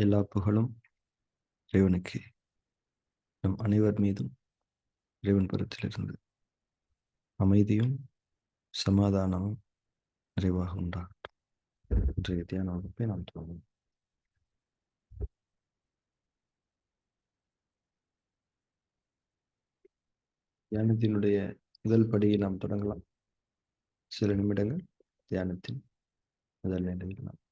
எல்லா புகழும் இறைவனுக்கே. நம் அனைவர் மீதும் இறைவன் புறத்திலிருந்து அமைதியும் சமாதானமும் நிறைவாக உண்டாகட்டும். இன்றைய தியான வகுப்பை நாம் தொடங்குவோம். தியானத்தினுடைய முதல் படியை நாம் தொடங்கலாம். சில நிமிடங்கள் தியானத்தின் முதல் நிலையில் நாம்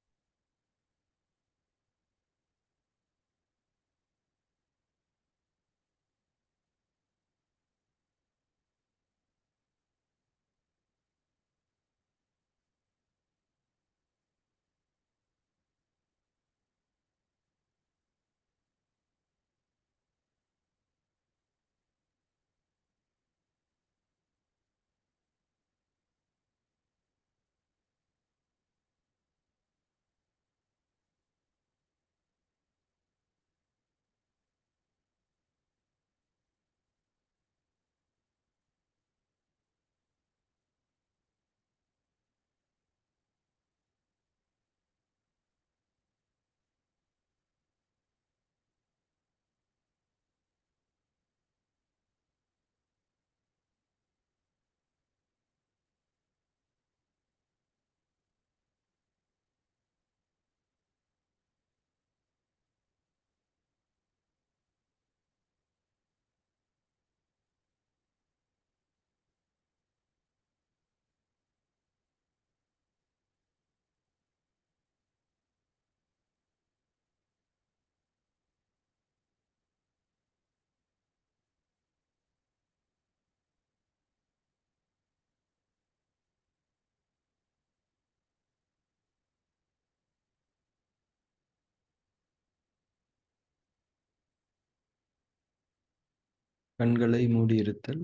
கண்களை மூடியிருத்தல்,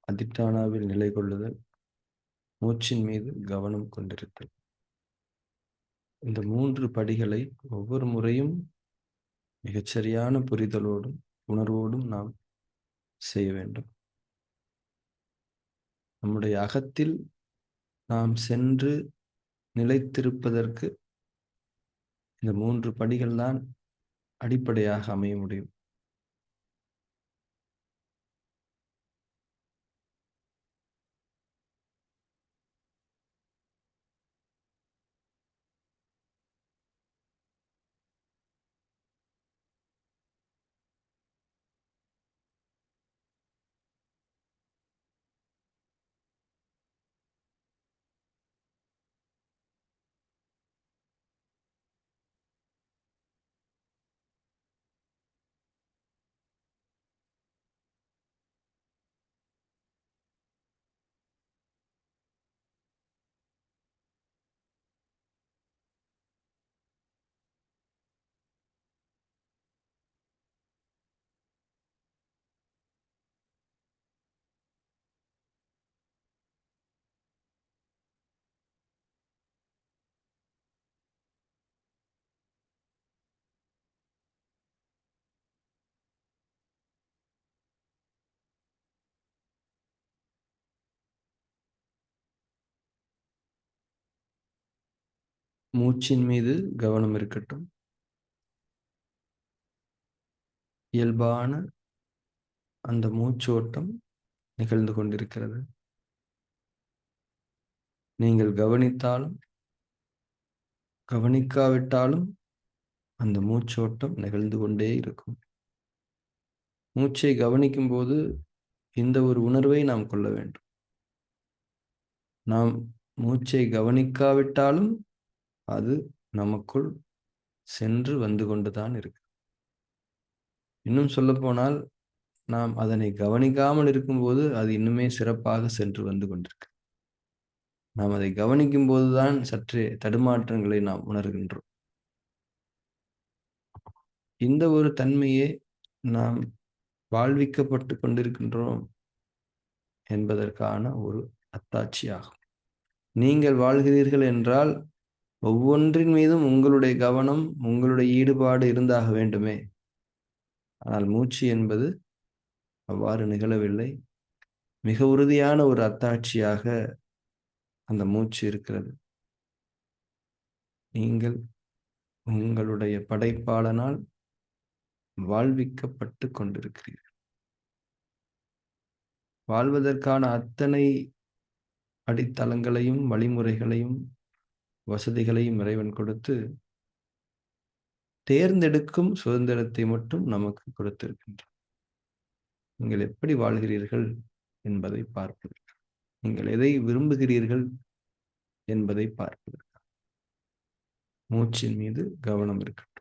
அதிட்டானாவில் நிலை கொள்ளுதல், மூச்சின் மீது கவனம் கொண்டிருத்தல். இந்த 3 படிகளை ஒவ்வொரு முறையும் மிகச்சரியான புரிதலோடும் உணர்வோடும் நாம் செய்ய வேண்டும். நம்முடைய அகத்தில் நாம் சென்று நிலைத்திருப்பதற்கு இந்த 3 படிகள் தான் அடிப்படையாக அமைய முடியும். மூச்சின் மீது கவனம் இருக்கட்டும். இயல்பான அந்த மூச்சோட்டம் நிகழ்ந்து கொண்டிருக்கிறது. நீங்கள் கவனித்தாலும் கவனிக்காவிட்டாலும் அந்த மூச்சோட்டம் நிகழ்ந்து கொண்டே இருக்கும். மூச்சை கவனிக்கும் போது இந்த ஒரு உணர்வை நாம் கொள்ள வேண்டும். நாம் மூச்சை கவனிக்காவிட்டாலும் அது நமக்குள் சென்று வந்து கொண்டுதான் இருக்கு. இன்னும் சொல்லப்போனால் நாம் அதனை கவனிக்காமல் இருக்கும்போது அது இன்னுமே சிறப்பாக சென்று வந்து கொண்டிருக்கு. நாம் அதை கவனிக்கும் போதுதான் சற்றே தடுமாற்றங்களை நாம் உணர்கின்றோம். இந்த ஒரு தன்மையே நாம் வாழ்விக்கப்பட்டு கொண்டிருக்கின்றோம் என்பதற்கான ஒரு அத்தாட்சியாகும். நீங்கள் வாழ்கிறீர்கள் என்றால் ஒவ்வொன்றின் மீதும் உங்களுடைய கவனம், உங்களுடைய ஈடுபாடு இருந்தாக வேண்டுமே. ஆனால் மூச்சு என்பது அவ்வாறு நிகழவில்லை. மிக உறுதியான ஒரு அத்தாட்சியாக அந்த மூச்சு இருக்கிறது. நீங்கள் உங்களுடைய படைப்பாளனால் வாழ்விக்கப்பட்டு கொண்டிருக்கிறீர்கள். வாழ்வதற்கான அத்தனை அடித்தளங்களையும், வழிமுறைகளையும், வசதிகளையும் இறைவன் கொடுத்து, தேர்ந்தெடுக்கும் சுதந்திரத்தை மட்டும் நமக்கு கொடுத்திருக்கின்றார். நீங்கள் எப்படி வாழ்கிறீர்கள் என்பதை பார்ப்பது. நீங்கள் எதை விரும்புகிறீர்கள் என்பதை பார்ப்பது. மூச்சின் மீது கவனம் இருக்கட்டும்.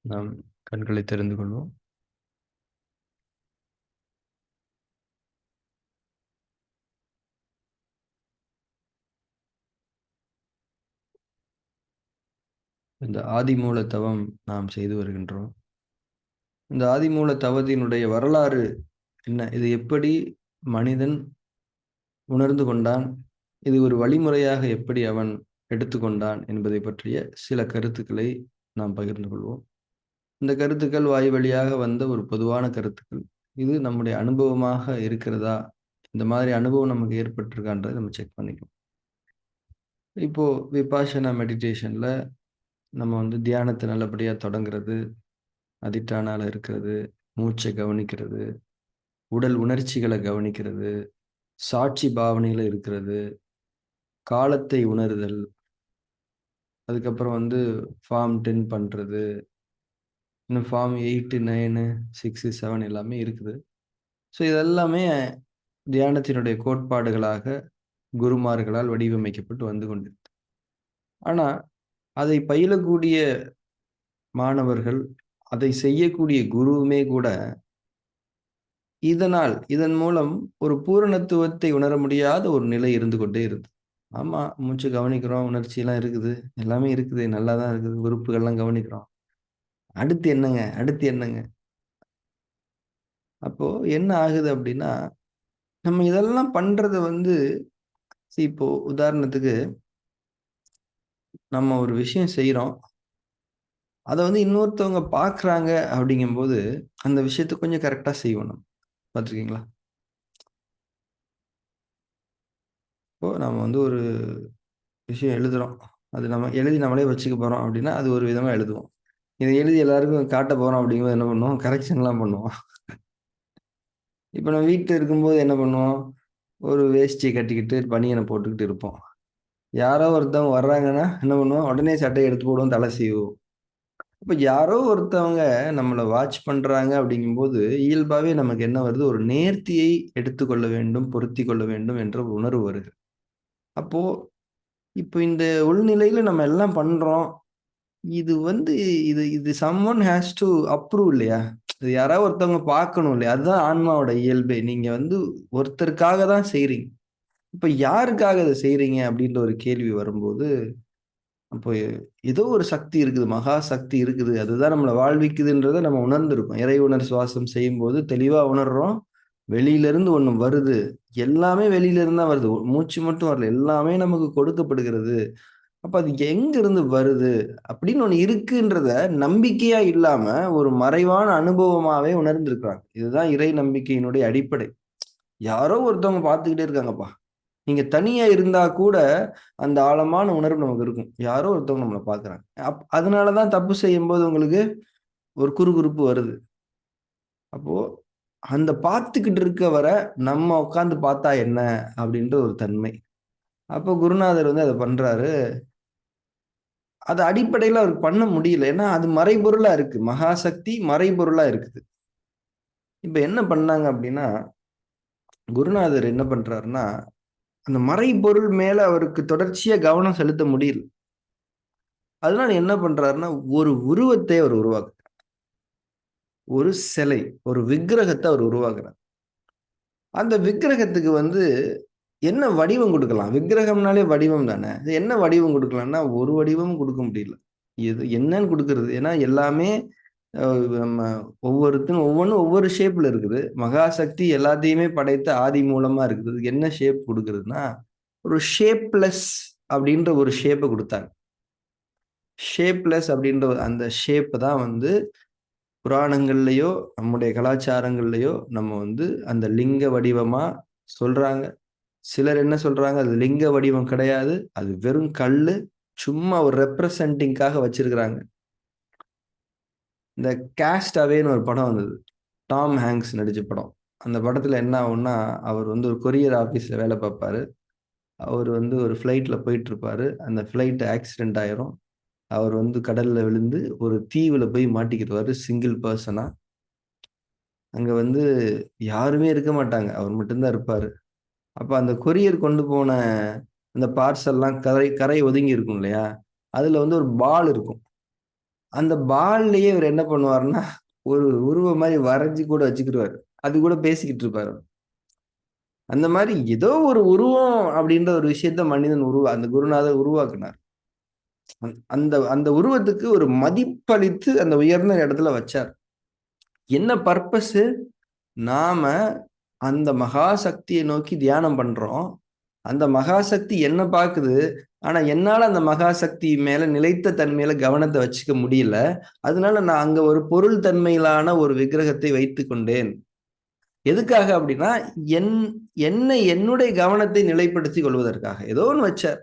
நாம் கண்களை திறந்து கொள்வோம். இந்த ஆதிமூல தவம் நாம் செய்து வருகின்றோம். இந்த ஆதிமூல தவத்தினுடைய வரலாறு என்ன? இது எப்படி மனிதன் உணர்ந்து கொண்டான்? இது ஒரு வழிமுறையாக எப்படி அவன் எடுத்துக்கொண்டான் என்பதை பற்றிய சில கருத்துக்களை நாம் பகிர்ந்து கொள்வோம். இந்த கருத்துக்கள் வாய் வழியாக வந்த ஒரு பொதுவான கருத்துக்கள். இது நம்முடைய அனுபவமாக இருக்கிறதா? இந்த மாதிரி அனுபவம் நமக்கு ஏற்பட்டிருக்கான்றதை நம்ம செக் பண்ணிக்கணும். இப்போ விபாஷனா மெடிடேஷன்ல நம்ம வந்து தியானத்தை நல்லபடியா தொடங்குறது, அதிஷ்டானால இருக்கிறது, மூச்சை கவனிக்கிறது, உடல் உணர்ச்சிகளை கவனிக்கிறது, சாட்சி பாவனையில இருக்கிறது, காலத்தை உணருதல், அதுக்கப்புறம் வந்து ஃபார்ம் 10 பண்றது, இன்னும் ஃபார்ம் 8, 9, 6, 7 எல்லாமே இருக்குது. ஸோ இதெல்லாமே தியானத்தினுடைய கோட்பாடுகளாக குருமார்களால் வடிவமைக்கப்பட்டு வந்து கொண்டிருக்கு. ஆனா, அதை பயிலக்கூடிய மாணவர்கள், அதை செய்யக்கூடிய குருவுமே கூட, இதன் மூலம் ஒரு பூரணத்துவத்தை உணர முடியாத ஒரு நிலை இருந்து கொண்டே இருக்கு. ஆமா, மூச்சு கவனிக்கிறோம், உணர்ச்சிலாம் இருக்குது, எல்லாமே இருக்குது, நல்லா தான் இருக்குது, உறுப்புகள்லாம் கவனிக்கிறோம். அடுத்து என்னங்க? அடுத்து என்னங்க? அப்போ என்ன ஆகுது அப்டின்னா, நம்ம இதெல்லாம் பண்றது வந்து இப்போ உதாரணத்துக்கு, நம்ம ஒரு விஷயம் செய்றோம். அத வந்து இன்னொருத்தவங்க பார்க்குறாங்க அப்படிங்கும்போது, அந்த விஷயத்த கொஞ்சம் கரெக்ட்டா செய்வோம் நம்ம. பார்த்துருக்கீங்களா? இப்போ நம்ம வந்து ஒரு விஷயம் எழுதுறோம். அது நம்ம எழுதி நம்மளே வச்சுக்க போறோம் அப்படின்னா, அது ஒரு விதமா எழுதுவோம். இத எழுதி எல்லாருக்கும் காட்ட போறோம் அப்படிங்கும்போது என்ன பண்ணுவோம்? கரெக்ஷன்லாம் பண்ணுவோம். இப்ப நம்ம வீட்ல இருக்கும்போது என்ன பண்ணுவோம்? ஒரு வேஷ்டிய கட்டிக்கிட்டு, பனியன போட்டுக்கிட்டு இருப்போம். யாரோ ஒருத்தவங்க வர்றாங்கன்னா, என்ன பண்ணுவோம்? உடனே சட்டைய எடுத்து போடுவோம், தல சீவுவோம். அப்ப யாரோ ஒருத்தவங்க நம்மள வாட்ச் பண்றாங்க அப்படிங்கும்போது, இயல்பாவே நமக்கு என்ன வருது? ஒரு நேர்த்தியை எடுத்துக்கொள்ள வேண்டும், பொருத்திக் கொள்ள வேண்டும் என்ற ஒரு உணர்வு வருது. அப்போ, இப்ப இந்த உள்நிலையில நம்ம எல்லாம் பண்றோம். இது வந்து இது இது சம்ஒன் ஹேஸ் டூ அப்ரூவ் இல்லையா? இது யாராவது ஒருத்தவங்க பார்க்கணும் இல்லையா? அதுதான் ஆன்மாவோட இயல்பே. நீங்க வந்து ஒருத்தருக்காக தான் செய்றீங்க. இப்ப யாருக்காக இத செய்றீங்க? அப்படின்ற ஒரு கேள்வி வரும்போது, அப்போ ஏதோ ஒரு சக்தி இருக்குது. மகா சக்தி இருக்குது. அதுதான் நம்மள வாழ்விக்குதுன்றத நம்ம உணர்ந்திருக்கோம். இறை உணர் சுவாசம் செய்யும்போது தெளிவா உணர்றோம். வெளியிலிருந்து ஒண்ணு வருது. எல்லாமே வெளியிலிருந்து தான் வருது. மூச்சு மட்டும் வரல. எல்லாமே நமக்கு கொடுக்கப்படுகிறது. அப்ப அது எங்கிருந்து வருது? அப்படின்னு ஒண்ணு இருக்குன்றத நம்பிக்கையா இல்லாம, ஒரு மறைவான அனுபவமாவே உணர்ந்திருக்கிறாங்க. இதுதான் இறை நம்பிக்கையினுடைய அடிப்படை. யாரோ ஒருத்தவங்க பார்த்துக்கிட்டே இருக்காங்கப்பா. நீங்க தனியா இருந்தா கூட, அந்த ஆழமான உணர்வு நமக்கு இருக்கும். யாரோ ஒருத்தவங்க நம்மள பார்க்குறாங்க. அதனால தான் தப்பு செய்யும்போது உங்களுக்கு ஒரு குறுகுறுப்பு வருது. அப்போ அந்த பார்த்துக்கிட்டு இருக்கவர, நம்ம உட்கார்ந்து பார்த்தா என்ன? அப்படின்ற ஒரு தன்மை. அப்போ குருநாதர் வந்து அத பண்றாரு. அது அடிப்படையில அவருக்கு பண்ண முடியல. ஏன்னா அது மறைபொருளா இருக்கு. மகாசக்தி மறைபொருளா இருக்குது. இப்ப என்ன பண்ணாங்க அப்படின்னா, குருநாதர் என்ன பண்றாருன்னா, அந்த மறைபொருள் மேல அவருக்கு தொடர்ச்சியா கவனம் செலுத்த முடியல. அதனால என்ன பண்றாருன்னா, ஒரு உருவத்தை அவர் ஒரு சிலை, ஒரு விக்கிரகத்த அவர் உருவாக்குறார். அந்த விக்கிரகத்துக்கு வந்து என்ன வடிவம் குடுக்கலாம்? விக்கிரகம்னாலே வடிவம் தானே. அது என்ன வடிவம் குடுக்கலாம்னா, ஒரு வடிவமும் குடுக்க முடியல. எது என்னன்னு குடுக்குறது? ஏன்னா எல்லாமே அ நம்ம ஒவ்வொன்னும் ஒவ்வொரு ஷேப்ல இருக்குது. மகாசக்தி எல்லாத்தையுமே படைத்த ஆதி மூலமா இருக்குது. அதுக்கு என்ன ஷேப் குடுக்குறதுன்னா, ஒரு ஷேப்லெஸ் அப்படின்ற ஒரு ஷேப்ப குடுத்தாங்க. ஷேப்லெஸ் அப்படின்ற அந்த ஷேப் தான் வந்து புராணங்கள்லயோ, நம்முடைய கலாச்சாரங்கள்லயோ நம்ம வந்து அந்த லிங்க வடிவமா சொல்றாங்க. சிலர் என்ன சொல்றாங்க, அது லிங்க வடிவம் கிடையாது. அது வெறும் கல்லு. சும்மா ஒரு ரெப்ரசன்டிங்காக வச்சிருக்கிறாங்க. இந்த காஸ்ட் அவேன்னு ஒரு படம் வந்தது. டாம் ஹாங்க்ஸ் நடிச்ச படம். அந்த படத்துல என்ன ஆகும்னா, அவர் வந்து ஒரு கொரியர் ஆஃபீஸ்ல வேலை பார்ப்பாரு. அவரு வந்து ஒரு ஃப்ளைட்ல போயிட்டுருப்பாரு. அந்த ஃப்ளைட் ஆக்சிடென்ட் ஆயிரும். அவர் வந்து கடல்ல விழுந்து ஒரு தீவுல போய் மாட்டிக்கிருவாரு சிங்கிள் பெர்சனா. அங்க வந்து யாருமே இருக்க மாட்டாங்க. அவர் மட்டும் தான் இருப்பாரு. அப்ப அந்த கொரியர் கொண்டு போன அந்த பார்சல்லாம் கரை கரை ஒதுங்கி இருக்கும் இல்லையா? அதுல வந்து ஒரு பால் இருக்கும். அந்த பால்லயே இவரு என்ன பண்ணுவாருன்னா, ஒரு உருவம் மாரி வரைஞ்சு கூட வச்சுக்கிருவாரு. அது கூட பேசிக்கிட்டு இருப்பாரு. அந்த மாரி ஏதோ ஒரு உருவம் அப்படின்ற ஒரு விஷயத்த மனிதன் அந்த குருநாதர் உருவாக்குனார். அந்த அந்த உருவத்துக்கு ஒரு மதிப்பளித்து அந்த உயர்ந்த இடத்துல வச்சார். என்ன பர்ப்பஸு? நாம அந்த மகாசக்திய நோக்கி தியானம் பண்றோம். அந்த மகாசக்தி என்ன பாக்குது. ஆனா, என்னால அந்த மகாசக்தி மேல நிலைத்த தன்மையில கவனத்த வச்சுக்க முடியல. அதனால நான் அங்க ஒரு பொருள் தன்மையிலான ஒரு விக்கிரகத்தை வைத்துக் கொண்டேன். எதுக்காக அப்டின்னா, என் என்னுடைய கவனத்தை நிலைப்படுத்திக் கொள்வதற்காக. ஏதோ ஒண்ணு வச்சார்.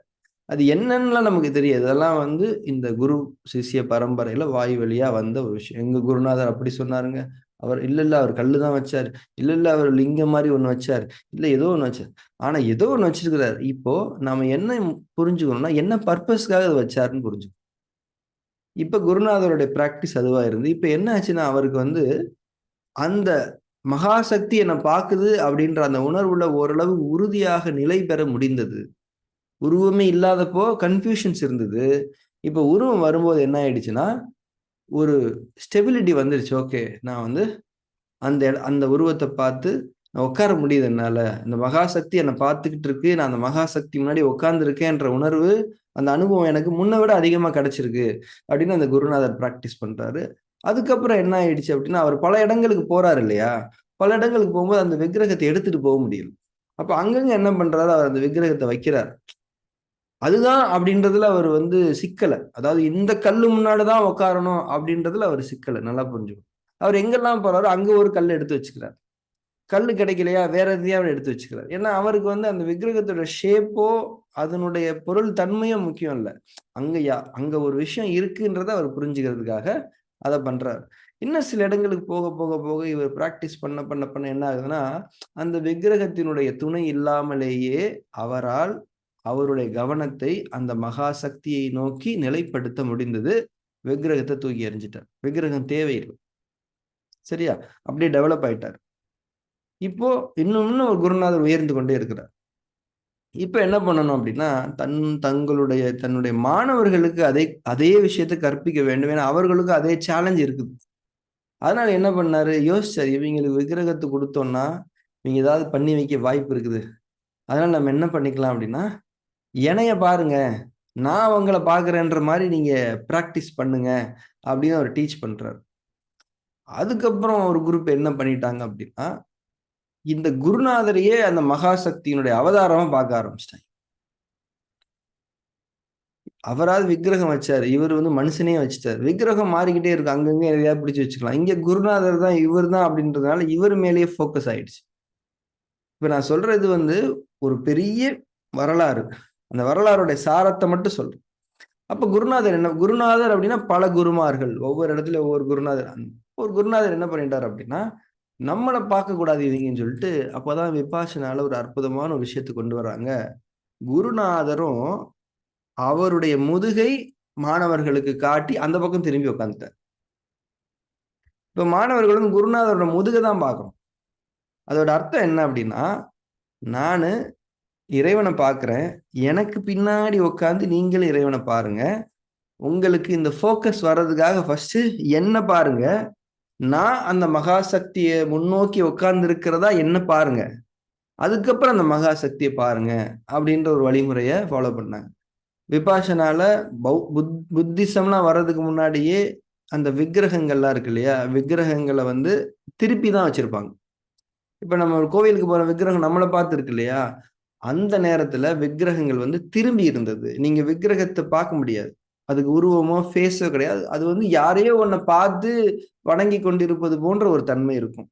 அது என்னன்னுலாம் நமக்கு தெரியாது. அதெல்லாம் வந்து இந்த குரு, சிஷ்ய பரம்பரையில வாய் வழியா வந்த ஒரு விஷயம். எங்க குருநாதர் அப்படி சொன்னாருங்க. இல்ல அவர் கல்லு தான் வச்சாரு. இல்ல அவர் லிங்கம் மாரி ஒண்ணு வச்சாரு. இல்ல ஏதோ ஒண்ணு வச்சாரு. ஆனா ஏதோ ஒண்ணு வச்சிருக்கிறாரு. இப்போ நாம என்ன புரிஞ்சுக்கணும்னா, என்ன பர்ப்பஸ்க்காக அத வச்சாருன்னு புரிஞ்சுக்கணும். இப்ப குருநாதருடைய பிராக்டிஸ் அதுவா இருந்து, இப்ப என்ன ஆச்சுன்னா, அவருக்கு வந்து அந்த மகாசக்தி என்ன பாக்குது அப்படின்ற அந்த உணர்வுல ஓரளவு உறுதியாக நிலை பெற முடிந்தது. உருவமே இல்லாதப்போ கன்ஃப்யூஷன்ஸ் இருந்தது. இப்ப உருவம் வரும்போது என்ன ஆயிடுச்சுன்னா, ஒரு ஸ்டெபிலிட்டி வந்துருச்சு. ஓகே. நான் வந்து அந்த உருவத்த பார்த்து நான் உட்கார முடியுது என்னால. இந்த மகாசக்தி என்ன பார்த்துக்கிட்டு இருக்கு. நான் அந்த மகாசக்தி முன்னாடி உட்கார்ந்திருக்கேன்ற உணர்வு, அந்த அனுபவம் எனக்கு முன்ன விட அதிகமா கிடைச்சிருக்கு. அப்படின்னு அந்த குருநாதர் பிராக்டிஸ் பண்றாரு. அதுக்கப்புறம் என்ன ஆயிடுச்சு அப்படின்னா, அவர் பல இடங்களுக்கு போறாரு இல்லையா? பல இடங்களுக்கு போகும்போது அந்த விக்கிரகத்த எடுத்துட்டு போ முடியல. அப்ப அங்கங்க என்ன பண்றாரு, அவர் அந்த விக்கிரகத்த வைக்கிறார். அதுதான் அப்படின்றதுல அவர் வந்து சிக்கல. அதாவது இந்த கல்லு முன்னாடி தான் உட்காரணும் அப்படின்றதுல அவர் சிக்கல. நல்லா புரிஞ்சுக்கணும். அவர் எங்கெல்லாம் போறாரோ அங்க ஒரு கல் எடுத்து வச்சுக்கிறார். கல்லு கிடைக்கலையா வேற எதையாவது எடுத்து வச்சுக்கிறார். ஏன்னா அவருக்கு வந்து அந்த விக்கிரகத்தோட ஷேப்போ, அதனுடைய பொருள் தன்மையோ முக்கியம் இல்ல. அங்க ஒரு விஷயம் இருக்குன்றத அவர் புரிஞ்சுக்கிறதுக்காக அத பண்றாரு. இன்னும் சில இடங்களுக்கு போக இவர் பிராக்டிஸ் பண்ண என்ன ஆகுதுன்னா, அந்த விக்கிரகத்தினுடைய துணை இல்லாமலேயே அவரால் அவருடைய கவனத்தை அந்த மகா சக்தியை நோக்கி நிலைப்படுத்த முடிந்தது. விக்கிரகத்த தூக்கி எறிஞ்சுட்டார். விக்கிரகம் தேவையில்ல. சரியா? அப்படியே டெவலப் ஆயிட்டார். இப்போ இன்னும் ஒரு குருநாதர் உயர்ந்து கொண்டே இருக்கிறார். இப்ப என்ன பண்ணணும் அப்படின்னா, தன்னுடைய மாணவர்களுக்கு அதே விஷயத்த கற்பிக்க வேண்டும். ஏன்னா அவர்களுக்கும் அதே சேலஞ்ச் இருக்குது. அதனால என்ன பண்ணாரு, யோசிச்சாரு. இவங்களுக்கு விக்கிரகத்த குடுத்தோம்னா, இவங்க ஏதாவது பண்ணி வைக்க வாய்ப்பு இருக்குது. அதனால நம்ம என்ன பண்ணிக்கலாம் அப்படின்னா, என்னைய பாருங்க. நான் உங்கள பார்க்கிறேன்ற மாரி நீங்க பிராக்டிஸ் பண்ணுங்க. அப்படின்னு அவர் டீச் பண்றாரு. அதுக்கப்புறம் ஒரு குரூப் என்ன பண்ணிட்டாங்க அப்படின்னா, இந்த குருநாதரையே அந்த மகாசக்தியினுடைய அவதாரமா பார்க்க ஆரம்பிச்சுட்டாங்க. அவராவது விக்கிரகம் வச்சாரு. இவரு வந்து மனுஷனே வச்சுட்டாரு. விக்கிரகம் மாறிக்கிட்டே இருக்கு. அங்கங்க எதையாவது பிடிச்சு வச்சுக்கலாம். இங்க குருநாதர் தான் இவர் தான் அப்படின்றதுனால இவர் மேலேயே ஃபோக்கஸ் ஆயிடுச்சு. இப்ப நான் சொல்றது வந்து ஒரு பெரிய வரலாறு. அந்த வரலாறுடைய சாரத்த மட்டும் சொல்றேன். அப்ப குருநாதர் அப்படின்னா பல குருமார்கள். ஒவ்வொரு இடத்துலயும் ஒவ்வொரு குருநாதர். ஒரு குருநாதர் என்ன பண்ணிட்டார் அப்படின்னா, நம்மள பார்க்கக்கூடாது இவங்கன்னு சொல்லிட்டு, அப்பதான் விபாஷனால ஒரு அற்புதமான ஒரு விஷயத்த கொண்டு வர்றாங்க. குருநாதரும் அவருடைய முதுகை மாணவர்களுக்கு காட்டி அந்த பக்கம் திரும்பி உட்காந்துட்டார். இப்ப மாணவர்களும் குருநாதரோட முதுக தான் பார்க்கணும். அதோட அர்த்தம் என்ன அப்படின்னா, நானு இறைவன பார்க்கிறேன். எனக்கு பின்னாடி உட்கார்ந்து நீங்களும் இறைவன பாருங்க. உங்களுக்கு இந்த ஃபோக்கஸ் வர்றதுக்காக ஃபர்ஸ்ட்டு என்ன பாருங்க. நான் அந்த மகாசக்திய முன்னோக்கி உட்கார்ந்து இருக்கிறதா என்ன பாருங்க. அதுக்கப்புறம் அந்த மகாசக்திய பாருங்க. அப்படின்ற ஒரு வழிமுறைய ஃபாலோ பண்ணாங்க. விபாஷனால புத்திசம்லாம் வர்றதுக்கு முன்னாடியே அந்த விக்கிரகங்கள்லாம் இருக்கு இல்லையா? விக்கிரகங்கள வந்து திருப்பி தான் வச்சிருப்பாங்க. இப்ப நம்ம ஒரு கோவிலுக்கு போற விக்கிரகம் நம்மள பார்த்து இருக்கு இல்லையா? அந்த நேரத்துல விக்கிரகங்கள் வந்து திரும்பி இருந்தது. நீங்க விக்கிரகத்த பார்க்க முடியாது. அதுக்கு உருவமோ, ஃபேஸோ கிடையாது. அது வந்து யாரையோ ஒண்ண பார்த்து வணங்கிக் கொண்டிருப்பது போன்ற ஒரு தன்மை இருக்கும்.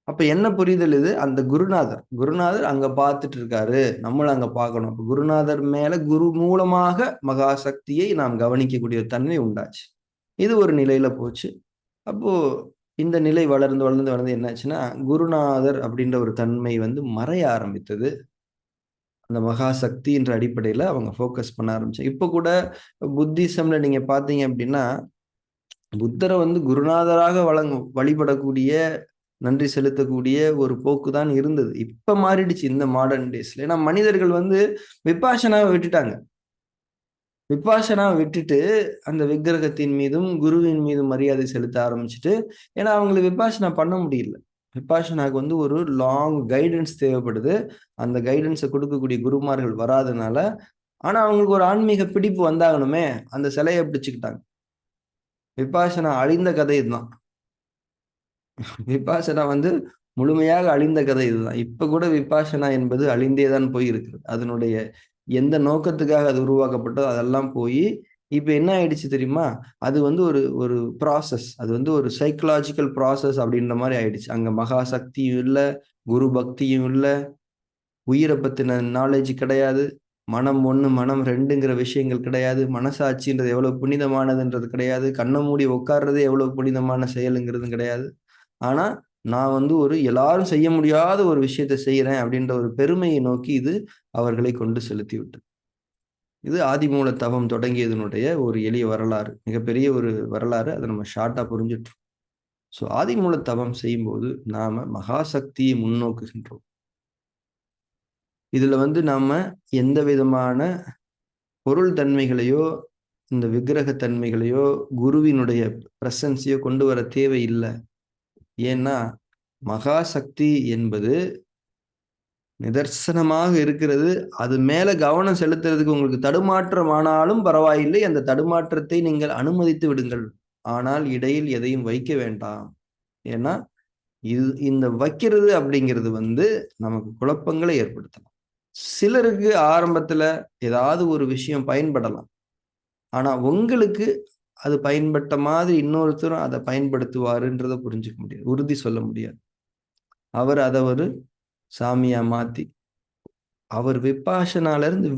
அப்ப என்ன புரிதல் இது? அந்த குருநாதர். குருநாதர் அங்க பார்த்துட்டு இருக்காரு. நம்மளும் அங்க பார்க்கணும். அப்ப குருநாதர் மேல குரு மூலமாக மகாசக்தியை நாம் கவனிக்கக்கூடிய தன்மை உண்டாச்சு. இது ஒரு நிலையில போச்சு. அப்போ இந்த நிலை வளர்ந்து, வளர்ந்து, வளர்ந்து என்னாச்சுன்னா, குருநாதர் அப்படின்ற ஒரு தன்மை வந்து மறைய ஆரம்பித்தது. அந்த மகாசக்தின்ற அடிப்படையில அவங்க ஃபோக்கஸ் பண்ண ஆரம்பிச்சாங்க. இப்ப கூட புத்திசம்ல நீங்க பார்த்தீங்க அப்படின்னா, புத்தர வந்து குருநாதராக வழிபடக்கூடிய, நன்றி செலுத்தக்கூடிய ஒரு போக்கு தான் இருந்தது. இப்ப மாறிடுச்சு இந்த மாடர்ன் டேஸ்ல. ஏன்னா மனிதர்கள் வந்து விபாஷனாவ விட்டுட்டாங்க. விபாஷனாவ விட்டுட்டு, அந்த விக்கிரகத்தின் மீதும், குருவின் மீதும் மரியாதை செலுத்த ஆரம்பிச்சுட்டு, ஏன்னா அவங்களுக்கு விபாஷனா பண்ண முடியல. விபாஷனாக்கு வந்து ஒரு லாங் கைடன்ஸ் தேவைப்படுது. அந்த கைடன்ஸ குடுக்கக்கூடிய குருமார்கள் வராதனால, ஆனா அவங்களுக்கு ஒரு ஆன்மீக பிடிப்பு வந்தாகணுமே! அந்த சிலைய பிடிச்சுக்கிட்டாங்க. விபாஷனா அழிந்த கதை இதுதான். விபாசனா வந்து முழுமையாக அழிந்த கதை இதுதான். இப்ப கூட விபாசனா என்பது அழிந்தே தான் போய் இருக்கிறது. அதனுடைய எந்த நோக்கத்துக்காக அது உருவாக்கப்பட்டதோ அதெல்லாம் போயி, இப்ப என்ன ஆயிடுச்சு தெரியுமா? அது வந்து ஒரு ஒரு ப்ராசஸ். அது வந்து ஒரு சைக்காலஜிக்கல் ப்ராசஸ் அப்படின்ற மாரி ஆயிடுச்சு. அங்க மகா சக்தியும் இல்ல, குரு பக்தியும் இல்ல, உயிர பத்தின நாலேட்ஜ் கிடையாது. மனம் 1, மனம் 2ங்கிற விஷயங்கள் கிடையாது. மனசாட்சின்றது எவ்வளவு புனிதமானதுன்றது கிடையாது. கண்ண மூடி உட்கார்றதே எவ்வளவு புனிதமான செயலுங்கிறதும் கிடையாது. ஆனா, நான் வந்து ஒரு எல்லாரும் செய்ய முடியாத ஒரு விஷயத்த செய்றேன் அப்படின்ற ஒரு பெருமையை நோக்கி இது அவர்களை கொண்டு செலுத்தி விட்டது. இது ஆதிமூல தவம் தொடங்கியதனுடைய ஒரு எளிய வரலாறு. மிகப்பெரிய ஒரு வரலாறு. அத நம்ம ஷார்ட்டா புரிஞ்சுட்டோம். ஸோ ஆதிமூல தவம் செய்யும்போது நாம மகாசக்தியை முன்னோக்குகின்றோம். இதுல வந்து நாம எந்த விதமான பொருள் தன்மைகளையோ, இந்த விக்கிரக தன்மைகளையோ, குருவினுடைய பிரசன்ஸையோ கொண்டு வர தேவையில்ல. ஏன்னா, மகாசக்தி என்பது நிதர்சனமாக இருக்கிறது. அது மேல கவனம் செலுத்துறதுக்கு உங்களுக்கு தடுமாற்றம் ஆனாலும் பரவாயில்லை. அந்த தடுமாற்றத்தை நீங்கள் அனுமதித்து விடுங்கள். ஆனால் இடையில் எதையும் வைக்க வேண்டாம். ஏன்னா, இந்த வைக்கிறது அப்படிங்கிறது வந்து நமக்கு குழப்பங்களை ஏற்படுத்தலாம். சிலருக்கு ஆரம்பத்துல ஏதாவது ஒரு விஷயம் பயன்படலாம். ஆனா உங்களுக்கு அது பயன்பட்ட மாதிரி இன்னொருத்தரும் அத பயன்படுத்துவாருன்றத புரிஞ்சுக்க முடியாது. உறுதி சொல்ல முடியாது. அவர் அத ஒரு சாமியா மாத்தி அவர் விபாஷனால இருந்து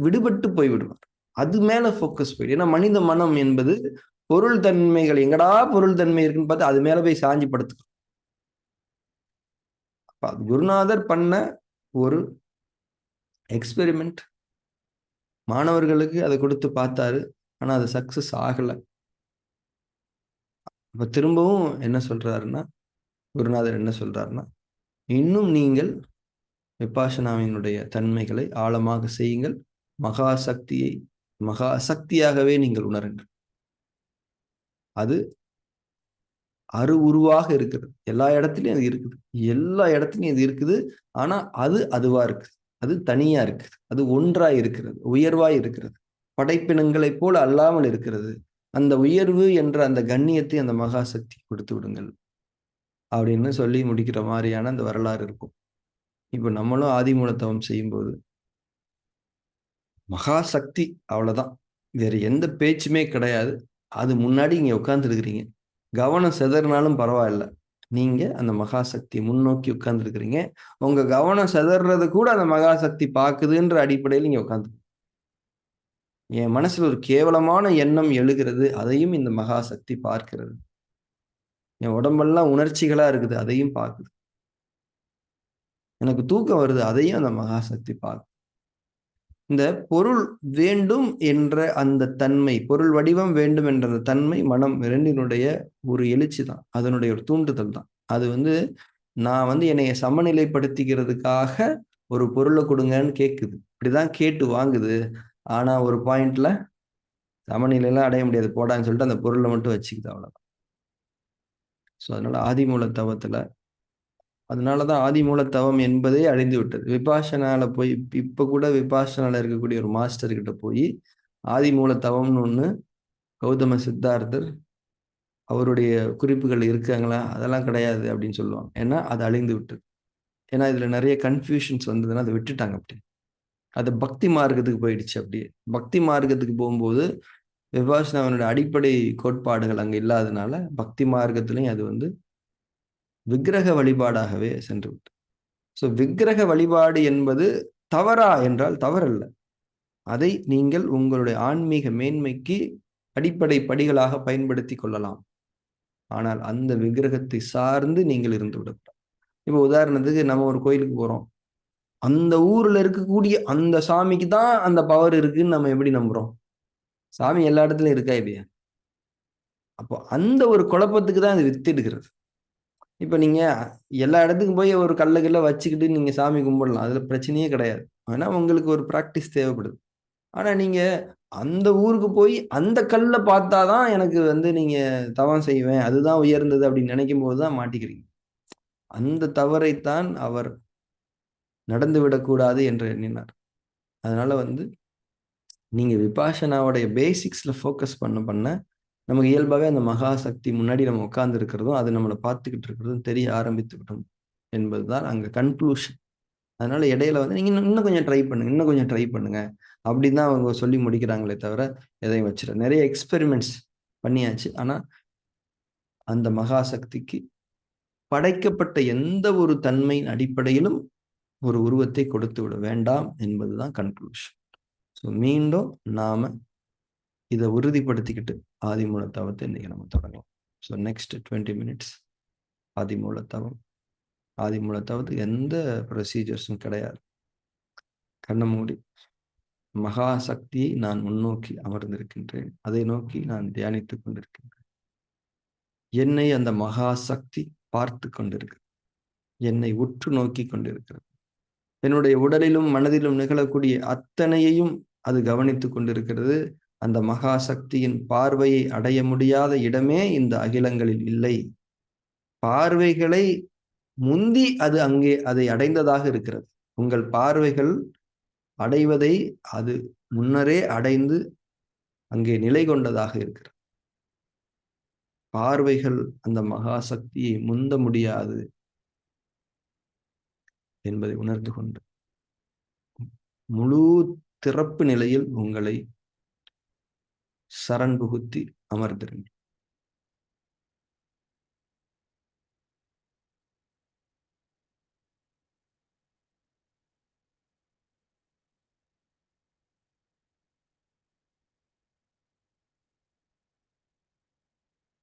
விடுபட்டு போய்விடுவார். அது மேல ஃபோக்கஸ் போயிடும். ஏன்னா மனித மனம் என்பது பொருள் தன்மைகள் எங்கடா பொருள் தன்மை இருக்குன்னு பார்த்து அது மேல போய் சாஞ்சு படுத்துக்கும். அப்ப அது குருநாதர் பண்ண ஒரு எக்ஸ்பெரிமென்ட். மாணவர்களுக்கு அத குடுத்து பார்த்தாரு. ஆனா அது சக்சஸ் ஆகல. அப்ப திரும்பவும் என்ன சொல்றாருன்னா, குருநாதர் என்ன சொல்றாருன்னா, இன்னும் நீங்கள் விபாஷனாவினுடைய தன்மைகளை ஆழமாக செய்யுங்கள். மகா சக்தியை மகா சக்தியாகவே நீங்கள் உணருங்கள். அது உருவாக இருக்குது. எல்லா இடத்துலயும் அது இருக்குது. எல்லா இடத்துலயும் இது இருக்குது. ஆனா, அது அதுவா இருக்குது. அது தனியா இருக்குது. அது ஒன்றா இருக்கிறது. உயர்வாய் இருக்கிறது. படைப்பினங்களைப் போல அல்லாமல் இருக்கிறது. அந்த உயர்வு என்ற அந்த கண்ணியத்தை அந்த மகாசக்தி கொடுத்து விடுங்கள். அப்படின்னு சொல்லி முடிக்கிற மாரியான அந்த வரலாறு இருக்கும். இப்ப நம்மளும் ஆதிமூலத்தவம் செய்யும்போது, மகாசக்தி அவ்வளதான். வேற எந்த பேச்சுமே கிடையாது. அது முன்னாடி இங்க உட்கார்ந்துருக்கிறீங்க. கவனம் சிதறினாலும் பரவாயில்ல. நீங்க அந்த மகாசக்திய முன்னோக்கி உட்கார்ந்திருக்கிறீங்க. உங்க கவனம் சிதறுறத கூட அந்த மகாசக்தி பாக்குதுன்ற அடிப்படையில நீங்க உட்கார்ந்து என் மனசுல ஒரு கேவலமான எண்ணம் எழுகிறது. அதையும் இந்த மகாசக்தி பார்க்கிறது. என் உடம்பெல்லாம் உணர்ச்சிகளா இருக்குது. அதையும் பாக்குது. எனக்கு தூக்கம் வருது. அதையும் அந்த மகாசக்தி பாக்குது. இந்த பொருள் வேண்டும் என்ற அந்த தன்மை, பொருள் வடிவம் வேண்டும் என்ற அந்த தன்மை, மனம் 2னுடைய ஒரு எழுச்சி தான். அதனுடைய ஒரு தூண்டுதல் தான். அது வந்து நான் வந்து என்னைய சமநிலைப்படுத்திக்கிறதுக்காக ஒரு பொருள குடுங்கன்னு கேட்குது. இப்படிதான் கேட்டு வாங்குது. ஆனா ஒரு பாயிண்ட்ல சமநிலைலாம் அடைய முடியாது. போடான்னு சொல்லிட்டு அந்த பொருள மட்டும் வச்சுக்குது அவ்வளவுதான். ஸோ அதனால ஆதிமூல தவத்துல அதனால தான் ஆதிமூல தவம் என்பதே அழிந்து விட்டது. விபாஷனால போய் இப்ப கூட விபாஷனால இருக்கக்கூடிய ஒரு மாஸ்டர் கிட்ட போயி, ஆதிமூல தவம்னு ஒண்ணு கௌதம சித்தார்த்தர் அவருடைய குறிப்புகள் இருக்காங்களா? அதெல்லாம் கிடையாது அப்படின்னு சொல்லுவாங்க. ஏன்னா அது அழிந்து விட்டது. ஏன்னா இதுல நெறைய கன்ஃப்யூஷன்ஸ் வந்ததுன்னா அத விட்டுட்டாங்க அப்படி. அது பக்தி மார்க்கத்துக்கு போயிடுச்சு அப்படியே. பக்தி மார்க்கத்துக்கு போம்போது விபாஷனாவினுடைய அடிப்படை கோட்பாடுகள் அங்க இல்லாதனால, பக்தி மார்க்கத்திலயும் அது வந்து விக்கிரக வழிபாடாகவே சென்று விட்டது. ஸோ விக்கிரக வழிபாடு என்பது தவறா என்றால் தவறல்ல. அதை நீங்கள் உங்களுடைய ஆன்மீக மேன்மைக்கு அடிப்படை படிகளாக பயன்படுத்திக் கொள்ளலாம். ஆனால் அந்த விக்கிரகத்தை சார்ந்து நீங்கள் இருந்து விடக்கூடாது. இப்போ உதாரணத்துக்கு நம்ம ஒரு கோயிலுக்கு போறோம். அந்த ஊர்ல இருக்கக்கூடிய அந்த சாமிக்கு தான் அந்த பவர் இருக்குன்னு நம்ம எப்படி நம்புறோம்? சாமி எல்லா இடத்துலயும் இருக்கா இல்லையா? அப்போ அந்த ஒரு குழப்பத்துக்கு தான் அது வித்திடுகிறது. இப்ப நீங்க எல்லா இடத்துக்கும் போய் ஒரு கல்ல கில்ல வச்சுக்கிட்டு நீங்க சாமி கும்பிடலாம். அதுல பிரச்சனையே கிடையாது. ஆனா உங்களுக்கு ஒரு பிராக்டிஸ் தேவைப்படுது. ஆனா நீங்க அந்த ஊருக்கு போய் அந்த கல்ல பார்த்தா தான் எனக்கு வந்து நீங்க தவம் செய்வேன். அதுதான் உயர்ந்தது அப்படின்னு நினைக்கும்போது தான் மாட்டிக்கிறீங்க. அந்த தவறைத்தான் அவர் நடந்துவிடக்கூடாது என்று எண்ணினார். அதனால வந்து நீங்க விபாஷனாவுடைய பேசிக்ஸ்ல ஃபோக்கஸ் பண்ண, நமக்கு இயல்பாவே அந்த மகா சக்தி முன்னாடி நம்ம உட்கார்ந்து இருக்கிறதும், அது நம்மள பார்த்துக்கிட்டு இருக்கிறதும் தெரிய ஆரம்பித்துவிடும் என்பதுதான் அங்க கன்க்ளூஷன். அதனால இடையில வந்து நீங்க இன்னும் இன்னும் கொஞ்சம் ட்ரை பண்ணுங்க, இன்னும் கொஞ்சம் ட்ரை பண்ணுங்க. அப்படின்னு தான் அவங்க சொல்லி முடிக்கிறாங்களே தவிர, எதையும் வச்சுற நெறைய எக்ஸ்பெரிமென்ட்ஸ் பண்ணியாச்சு. ஆனா, அந்த மகா சக்திக்கு படைக்கப்பட்ட எந்த ஒரு தன்மையின் அடிப்படையிலும் ஒரு உருவத்தை கொடுத்து விட வேண்டாம் என்பதுதான் கன்க்ளூஷன். ஸோ மீண்டும் நாம இத உறுதிப்படுத்திக்கிட்டு ஆதிமூல தவத்தை இன்னைக்கு நம்ம தொடங்கலாம். ஸோ நெக்ஸ்ட் 20 மினிட்ஸ் ஆதிமூல தவம். ஆதிமூல தவத்துக்கு எந்த ப்ரொசீஜர்ஸும் கிடையாது. கண்ண மூடி மகா சக்தியை நான் முன்னோக்கி அமர்ந்திருக்கின்றேன். அதை நோக்கி நான் தியானித்துக் கொண்டிருக்கின்றேன். என்னை அந்த மகா சக்தி பார்த்துக் கொண்டிருக்கிறது. என்னை உற்று நோக்கிக் கொண்டிருக்கிறது. என்னுடைய உடலிலும், மனதிலும் நிகழக்கூடிய அத்தனையையும் அது கவனித்துக் கொண்டிருக்கிறது. அந்த மகா சக்தியின் பார்வையை அடைய முடியாத இடமே இந்த அகிலங்களில் இல்லை. பார்வைகளை முந்தி அது அங்கே அதை அடைந்ததாக இருக்கிறது. உங்கள் பார்வைகள் அடைவதை அது முன்னரே அடைந்து அங்கே நிலை கொண்டதாக இருக்கிறது. பார்வைகள் அந்த மகா சக்தியை முந்த முடியாது என்பதை உணர்ந்து கொண்டு முழு திறப்பு நிலையில் உங்களை சரண் புகுத்தி அமர்ந்திருங்கள்.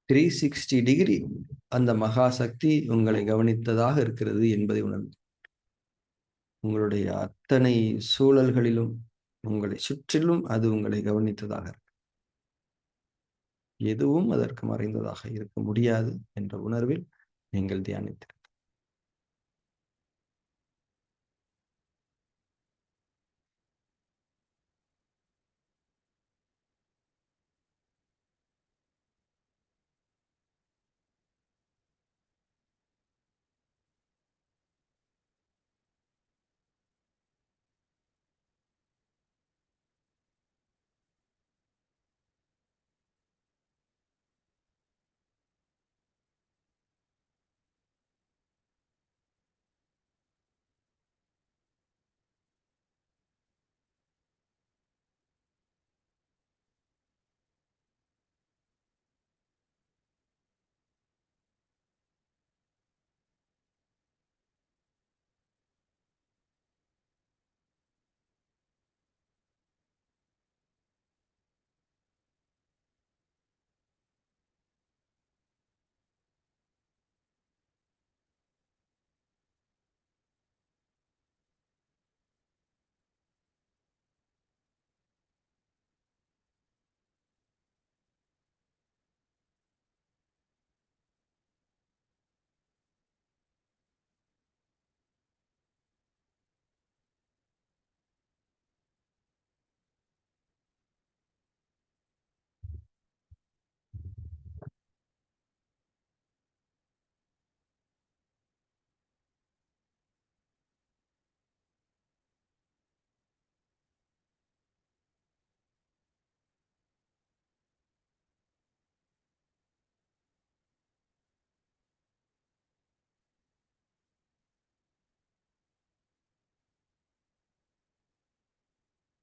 360 டிகிரி அந்த மகா சக்தி உங்களை கவனித்ததாக இருக்கிறது என்பதை உணர்ந்து உங்களுடைய அத்தனை சூழல்களிலும் உங்களை சுற்றிலும் அது உங்களை கவனித்ததாக இருக்கு. எதுவும் அதற்கு மறைந்ததாக இருக்க முடியாது என்ற உணர்வில் நீங்கள் தியானித்து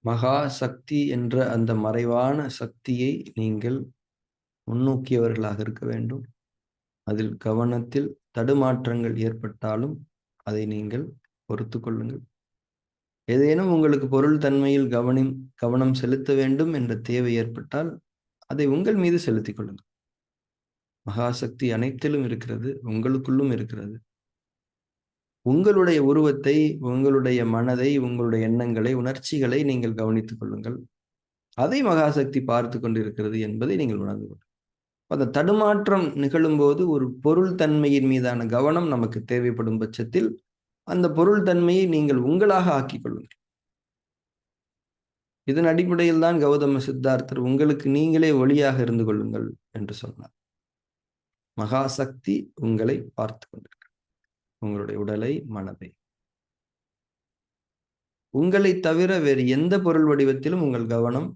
மகா சக்தி என்ற அந்த மறைவான சக்தியை நீங்கள் முன்னோக்கியவர்களாக இருக்க வேண்டும். அதில் கவனத்தில் தடுமாற்றங்கள் ஏற்பட்டாலும் அதை நீங்கள் பொறுத்துக் கொள்ளுங்கள். ஏதேனும் உங்களுக்கு பொருள் தன்மையில் கவனம் செலுத்த வேண்டும் என்ற தேவை ஏற்பட்டால் அதை உங்கள் மீது செலுத்திக் கொள்ளுங்கள். மகாசக்தி அனைத்திலும் இருக்கிறது, உங்களுக்குள்ளும் இருக்கிறது. உங்களுடைய உருவத்தை, உங்களுடைய மனதை, உங்களுடைய எண்ணங்களை, உணர்ச்சிகளை நீங்கள் கவனித்துக் கொள்ளுங்கள். அதை மகாசக்தி பார்த்துக் கொண்டிருக்கிறது என்பதை நீங்கள் உணர்ந்து கொள்ளுங்கள். அந்த தடுமாற்றம் நிகழும்போது ஒரு பொருள் தன்மையின் மீதான கவனம் நமக்கு தேவைப்படும் பட்சத்தில் அந்த பொருள் தன்மையை நீங்கள் உங்களாக ஆக்கிக் கொள்ளுங்கள். இதன் அடிப்படையில் தான் கௌதம சித்தார்த்தர் உங்களுக்கு நீங்களே ஒளியாக இருந்து கொள்ளுங்கள் என்று சொன்னார். மகாசக்தி உங்களை பார்த்து கொண்டிருக்கிறார். உங்களுடைய உடலை, மனதை. உங்களை தவிர வேறு எந்த பொருள் வடிவத்திலும் உங்கள் கவனம்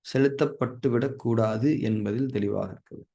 செலுத்தப்பட்டுவிடக் கூடாது என்பதில் தெளிவாக இருக்கிறது.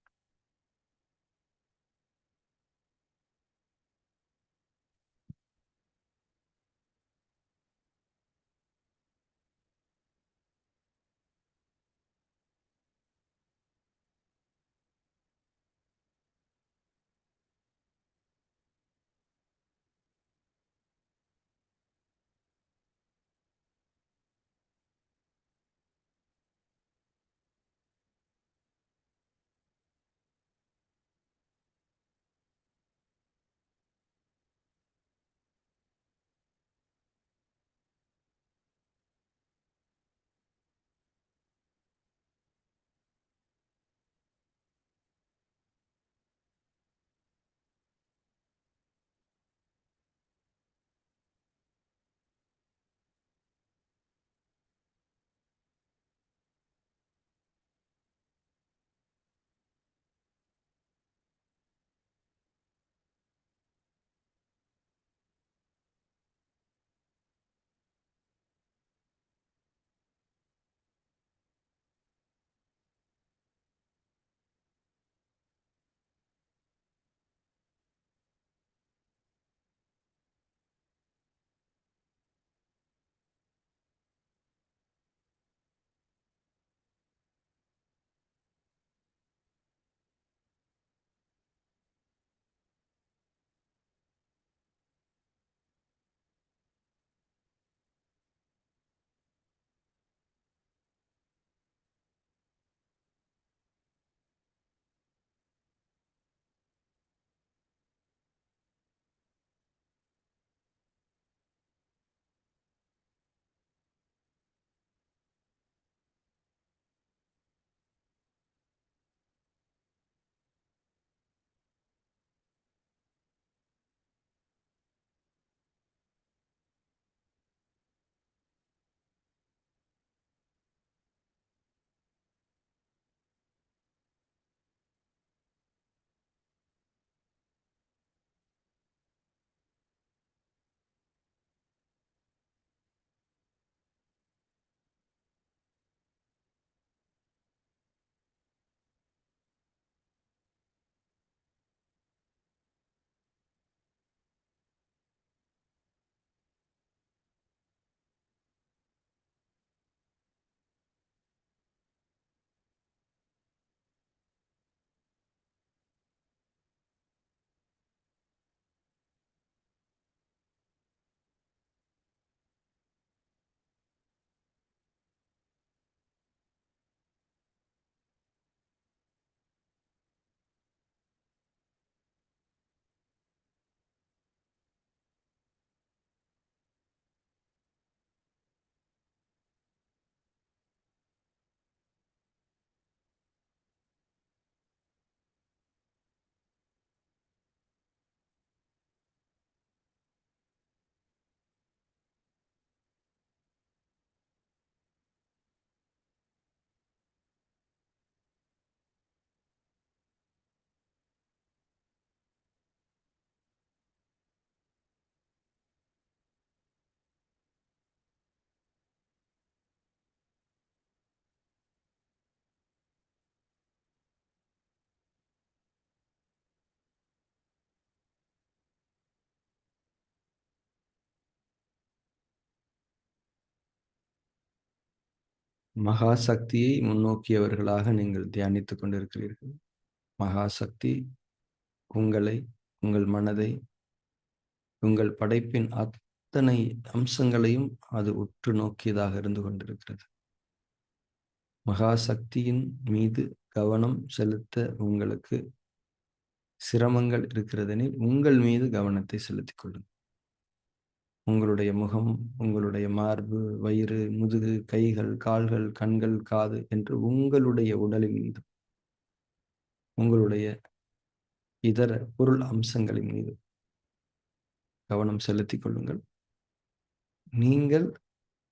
மகா சக்தியை முன்னோக்கியவர்களாக நீங்கள் தியானித்துக் கொண்டிருக்கிறீர்கள். மகா சக்தி உங்களை, உங்கள் மனதை, உங்கள் படைப்பின் அத்தனை அம்சங்களையும் அது உற்று நோக்கியதாக இருந்து கொண்டிருக்கிறது. மகா சக்தியின் மீது கவனம் செலுத்த உங்களுக்கு சிரமங்கள் இருக்கிறதெனில், உங்கள் மீது கவனத்தை செலுத்திக் கொள்ளுங்கள். உங்களுடைய முகம், உங்களுடைய மார்பு, வயிறு, முதுகு, கைகள், கால்கள், கண்கள், காது என்று உங்களுடைய உடலின் மீது, உங்களுடைய இதர பொருள் அம்சங்களின் மீது கவனம் செலுத்திக் கொள்ளுங்கள். நீங்கள்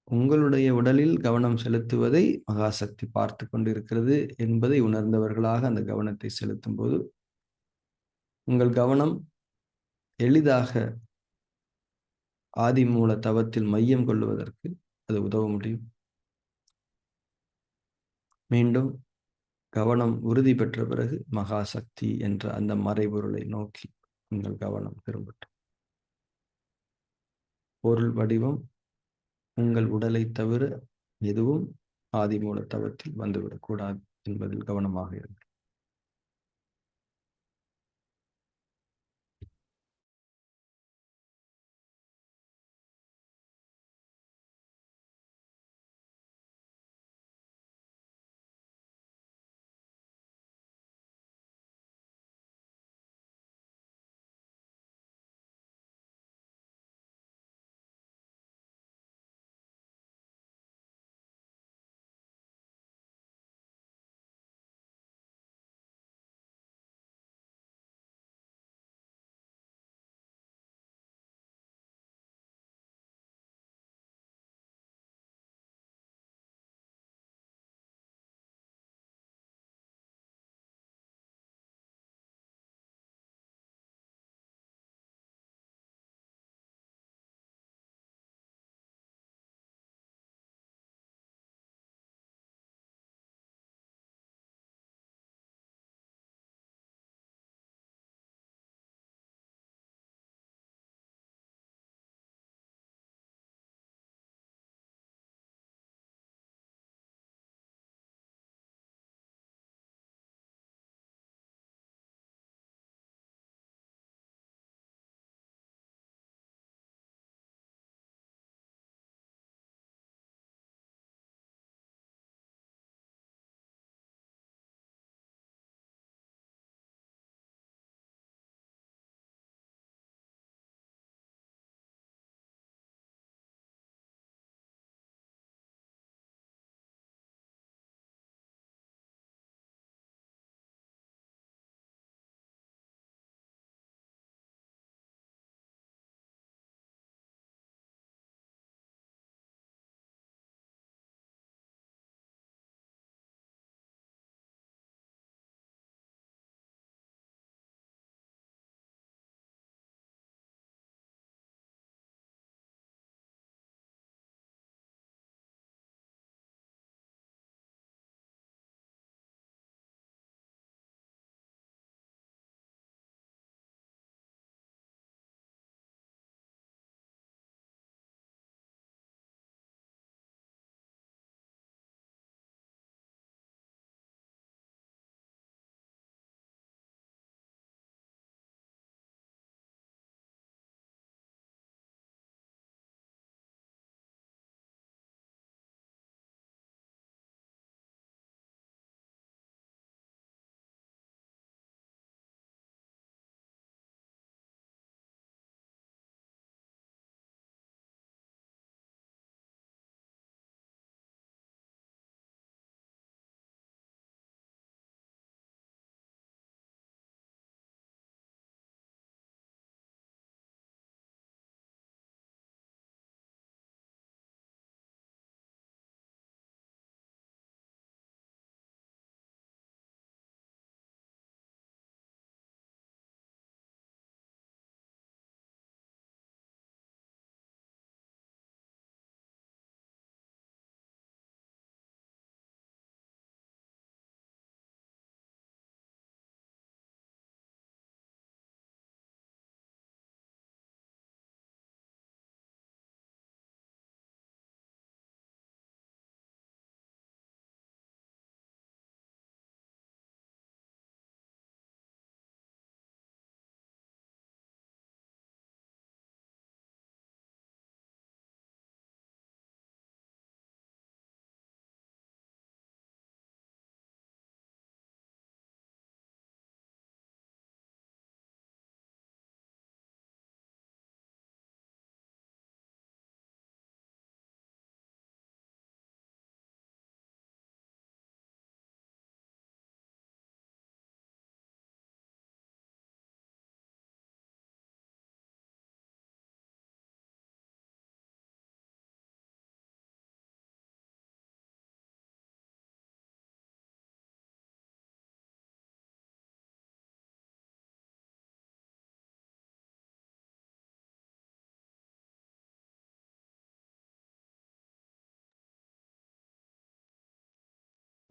உங்களுடைய உடலில் கவனம் செலுத்துவதை மகாசக்தி பார்த்து கொண்டிருக்கிறது என்பதை உணர்ந்தவர்களாக அந்த கவனத்தை செலுத்தும் போது, உங்கள் கவனம் எளிதாக ஆதிமூல தவத்தில் மையம் கொள்ளுவதற்கு அது உதவ முடியும். மீண்டும் கவனம் உறுதி பெற்ற பிறகு மகாசக்தி என்ற அந்த மறைபொருளை நோக்கி உங்கள் கவனம் திரும்பட்டும். பொருள் வடிவம் உங்கள் உடலை தவிர எதுவும் ஆதிமூல தவத்தில் வந்துவிடக்கூடாது என்பதில் கவனமாக இருங்கள்.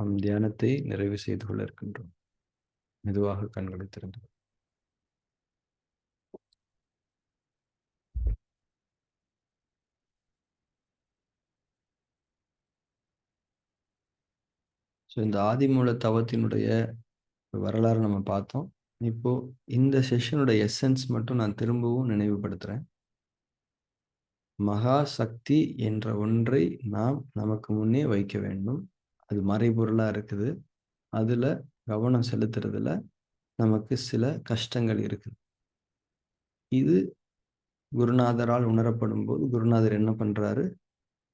நம் தியானத்தை நிறைவு செய்து கொள்ள இருக்கின்றோம். மெதுவாக கண்களை திறந்து. இந்த ஆதிமூல தவத்தினுடைய வரலாறு நம்ம பார்த்தோம். இப்போ இந்த செஷனுடைய எசன்ஸ் மட்டும் நான் திரும்பவும் நினைவுபடுத்துறேன். மகா சக்தி என்ற ஒன்றை நாம் நமக்கு முன்னே வைக்க வேண்டும். அது மறைபொருளா இருக்குது. அதுல கவனம் செலுத்துறதுல நமக்கு சில கஷ்டங்கள் இருக்குது. இது குருநாதரால் உணரப்படும் போது குருநாதர் என்ன பண்றாரு?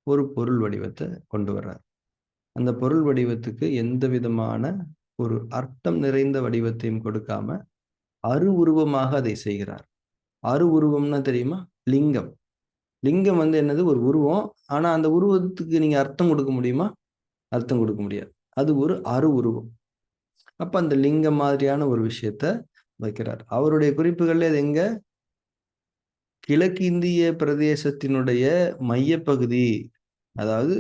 ஒரு பொருள் வடிவத்தை கொண்டு வர்றார். அந்த பொருள் வடிவத்துக்கு எந்த விதமான ஒரு அர்த்தம் நிறைந்த வடிவத்தையும் கொடுக்காம உருவமாக அதை செய்கிறார். உருவம்னா தெரியுமா? லிங்கம். லிங்கம் என்னது? ஒரு உருவம். ஆனா அந்த உருவத்துக்கு நீங்க அர்த்தம் கொடுக்க முடியுமா? அர்த்தம் கொடுக்க முடியாது. அது ஒரு உருவம். அப்ப அந்த லிங்கம் மாதிரியான ஒரு விஷயத்த வைக்கிறார். அவருடைய குறிப்புகள்ல அது எங்க? கிழக்கிந்திய பிரதேசத்தினுடைய மையப்பகுதி, அதாவது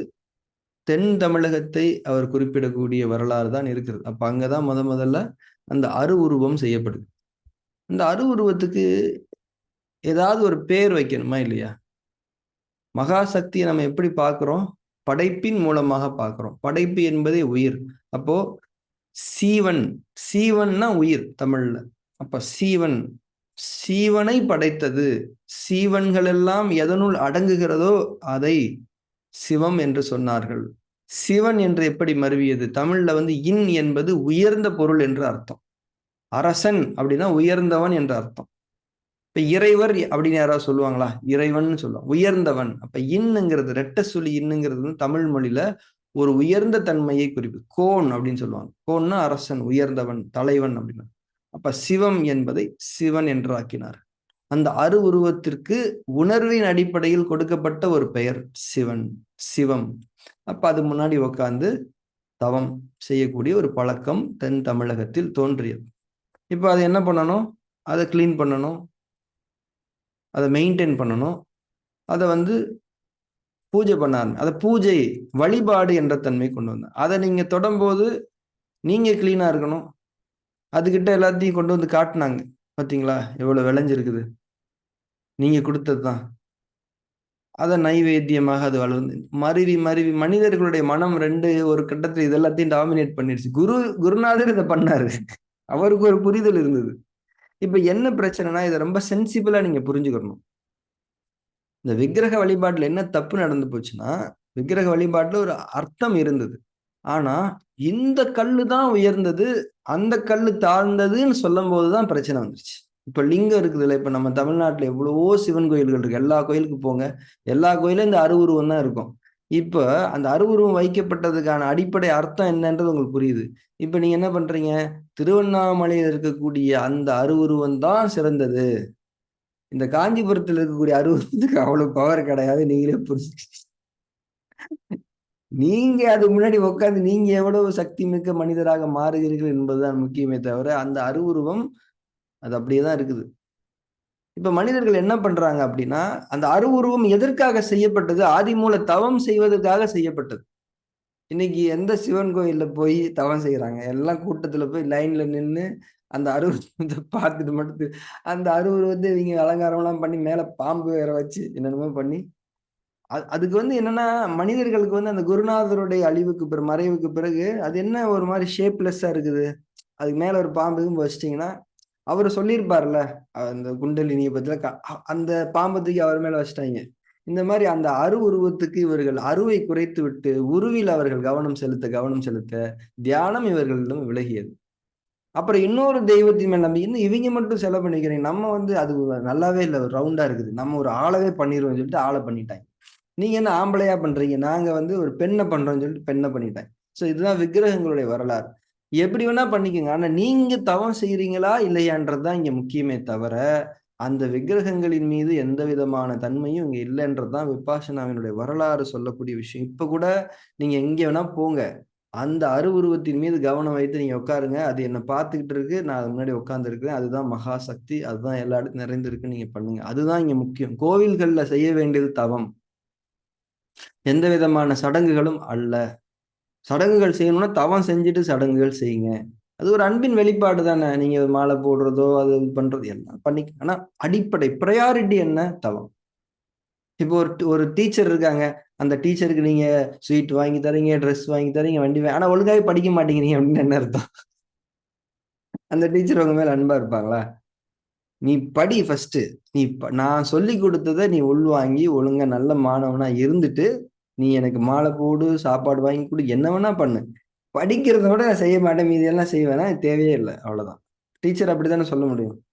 தென் தமிழகத்தை அவர் குறிப்பிடக்கூடிய வரலாறு தான் இருக்கிறது. அப்ப அங்கதான் முதல்ல அந்த உருவம் செய்யப்படுது. இந்த உருவத்துக்கு ஏதாவது ஒரு பேர் வைக்கணுமா இல்லையா? மகாசக்தியை நம்ம எப்படி பார்க்கிறோம்? படைப்பின் மூலமாக பார்க்கிறோம். படைப்பு என்பதே உயிர். அப்போ சீவன், சீவன்னா உயிர் தமிழ்ல. அப்ப சீவன், சீவனை படைத்தது. சீவன்கள் எல்லாம் எதனுள் அடங்குகிறதோ அதை சிவம் என்று சொன்னார்கள். சிவன் என்று எப்படி மருவியது? தமிழ்ல இன் என்பது உயர்ந்த பொருள் என்று அர்த்தம். அரசன் அப்படின்னா உயர்ந்தவன் என்ற அர்த்தம். இப்ப இறைவர் அப்படின்னு யாராவது சொல்லுவாங்களா? இறைவன் சொல்லுவாங்க. உயர்ந்தவன். அப்ப இன்னுங்கிறது ரெட்ட சுழி இன்னுங்கிறது தமிழ் மொழியில ஒரு உயர்ந்த தன்மையை குறிப்பு. கோன் அப்படின்னு சொல்லுவாங்க. கோன்னா அரசன், உயர்ந்தவன், தலைவன் அப்படின்னு. அப்ப சிவம் என்பதை சிவன் என்று ஆக்கினார். அந்த உருவத்திற்கு உணர்வின் அடிப்படையில் கொடுக்கப்பட்ட ஒரு பெயர் சிவன், சிவம். அப்ப அது முன்னாடி உட்கார்ந்து தவம் செய்யக்கூடிய ஒரு பழக்கம் தென் தமிழகத்தில் தோன்றியது. இப்ப அதை என்ன பண்ணணும்? அதை கிளீன் பண்ணணும், அதை மெயின்டைன் பண்ணணும், அதை பூஜை பண்ணாரு. அதை பூஜை வழிபாடு என்ற தன்மை கொண்டு வந்தார். அதை நீங்க தொடும்போது நீங்க கிளீனா இருக்கணும். அதுகிட்ட எல்லாத்தையும் கொண்டு வந்து காட்டினாங்க. பாத்தீங்களா எவ்வளவு விளைஞ்சிருக்குது? நீங்க கொடுத்ததுதான். அதை நைவேத்தியமாக அது வளர்ந்து மருவி மருவி மனிதர்களுடைய மனம் ஒரு கட்டத்தில் இது எல்லாத்தையும் டாமினேட் பண்ணிடுச்சு. குருநாதர் இதை பண்ணாரு. அவருக்கு ஒரு புரிதல் இருந்தது. இப்ப என்ன பிரச்சனைனா இதை ரொம்ப சென்சிபிளா நீங்க புரிஞ்சுக்கணும். இந்த விக்கிரக வழிபாட்டுல என்ன தப்பு நடந்து போச்சுன்னா, விக்கிரக வழிபாட்டுல ஒரு அர்த்தம் இருந்தது. ஆனா இந்த கல்லு தான் உயர்ந்தது, அந்த கல்லு தாழ்ந்ததுன்னு சொல்லும் போதுதான் பிரச்சனை வந்துருச்சு. இப்ப லிங்கம் இருக்குதுல்ல, இப்ப நம்ம தமிழ்நாட்டுல எவ்வளவோ சிவன் கோயில்கள் இருக்கு. எல்லா கோயிலுக்கு போங்க, எல்லா கோயிலும் இந்த உருவம் தான் இருக்கும். இப்ப அந்த உருவம் வைக்கப்பட்டதுக்கான அடிப்படை அர்த்தம் என்னன்றது உங்களுக்கு புரியுது. இப்ப நீங்க என்ன பண்றீங்க? திருவண்ணாமலையில் இருக்கக்கூடிய அந்த உருவம் தான் சிறந்தது. இந்த காஞ்சிபுரத்தில் இருக்கக்கூடிய உருவத்துக்கு அவ்வளவு பவர் கிடையாது. நீங்களே புரிஞ்சு, நீங்க அது முன்னாடி உட்கார்ந்து நீங்க எவ்வளவு சக்தி மிக்க மனிதராக மாறுகிறீர்கள் என்பதுதான் முக்கியமே தவிர அந்த உருவம் அது அப்படியேதான் இருக்குது. இப்ப மனிதர்கள் என்ன பண்றாங்க அப்படின்னா, அந்த உருவம் எதற்காக செய்யப்பட்டது? ஆதிமூல தவம் செய்வதற்காக செய்யப்பட்டது. இன்னைக்கு எந்த சிவன் கோயில்ல போய் தவம் செய்யறாங்க? எல்லாம் கூட்டத்துல போய் லைன்ல நின்னு அந்த உருவத்தை பார்த்துட்டு மட்டும் அந்த உருவத்தை இவங்க அலங்காரம் எல்லாம் பண்ணி மேல பாம்பு வேற வச்சு என்னென்னமோ பண்ணி அதுக்கு என்னன்னா மனிதர்களுக்கு அந்த குருநாதருடைய அழிவுக்கு பிறகு மறைவுக்கு பிறகு அது என்ன ஒரு மாதிரி ஷேப்லெஸ்ஸா இருக்குது. அதுக்கு மேல ஒரு பாம்பு வச்சிட்டீங்கன்னா அவரு சொல்லியிருப்பார்ல அந்த குண்டலினியை பத்தில அந்த பாம்பத்துக்கு அவர் மேல வச்சுட்டாங்க. இந்த மாதிரி அந்த உருவத்துக்கு இவர்கள் அருவை குறைத்து விட்டு உருவில் அவர்கள் கவனம் செலுத்த தியானம் இவர்களிடம் விலகியது. அப்புறம் இன்னொரு தெய்வத்தின் மேல் நம்பி இன்னும் இவங்க மட்டும் செலவு பண்ணிக்கிறீங்க. நம்ம அது நல்லாவே இல்லை, ரவுண்டா இருக்குது, நம்ம ஒரு ஆளவே பண்ணிடுவோம்னு சொல்லிட்டு ஆளை பண்ணிட்டாங்க. நீங்க என்ன ஆம்பளையா பண்றீங்க? நாங்க ஒரு பெண்ணை பண்றோம்னு சொல்லிட்டு பெண்ணை பண்ணிட்டாங்க. சோ இதுதான் விக்கிரகங்களுடைய வரலாறு. எப்படி வேணா பண்ணிக்கோங்க, ஆனா நீங்க தவம் செய்யறீங்களா இல்லையான்றதுதான் இங்க முக்கியமே தவிர அந்த விக்கிரகங்களின் மீது எந்த விதமான தன்மையும் இங்க இல்லைன்றதுதான் விபாசனாவினுடைய வரலாறு சொல்லக்கூடிய விஷயம். இப்ப கூட நீங்க எங்க வேணா போங்க, அந்த உருவத்தின் மீது கவனம் வைத்து நீங்க உட்காருங்க. அது என்ன பார்த்துக்கிட்டு இருக்கு, நான் அது முன்னாடி உட்கார்ந்து இருக்கிறேன். அதுதான் மகா சக்தி, அதுதான் எல்லா இடத்தும் நிறைந்திருக்கு. நீங்க பண்ணுங்க, அதுதான் இங்க முக்கியம். கோவில்கள்ல செய்ய வேண்டியது தவம், எந்த விதமான சடங்குகளும் அல்ல. சடங்குகள் செய்யணும்னா தவம் செஞ்சுட்டு சடங்குகள் செய்யுங்க. அது ஒரு அன்பின் வெளிப்பாடு தானே. நீங்க மாலை போடுறதோ, அது பண்றது எல்லாம் ஆனா அடிப்படை பிரையாரிட்டி என்ன? தவம். இப்போ ஒரு டீச்சர் இருக்காங்க. அந்த டீச்சருக்கு நீங்க ஸ்வீட் வாங்கி தர்றீங்க, ட்ரெஸ் வாங்கி தர்றீங்க, ஆனா ஒழுங்காவே படிக்க மாட்டேங்கிறீங்க அப்படின்னு என்ன அர்த்தம்? அந்த டீச்சர் உங்க மேல அன்பா இருப்பாங்களா? நீ படி ஃபர்ஸ்ட்டு. நான் சொல்லிக் குடுத்தத நீ உள்வாங்கி, ஒழுங்கா நல்ல மாணவனா இருந்துட்டு, நீ எனக்கு மாலை போடு, சாப்பாடு வாங்கி குடு, என்ன வேணா பண்ணு. படிக்கிறத விட நான் செய்ய மாட்டேன், மீதியெல்லாம் செய்வேன்னா, தேவையே இல்ல. அவ்வளோதான். டீச்சர் அப்படித்தானே சொல்ல முடியும்.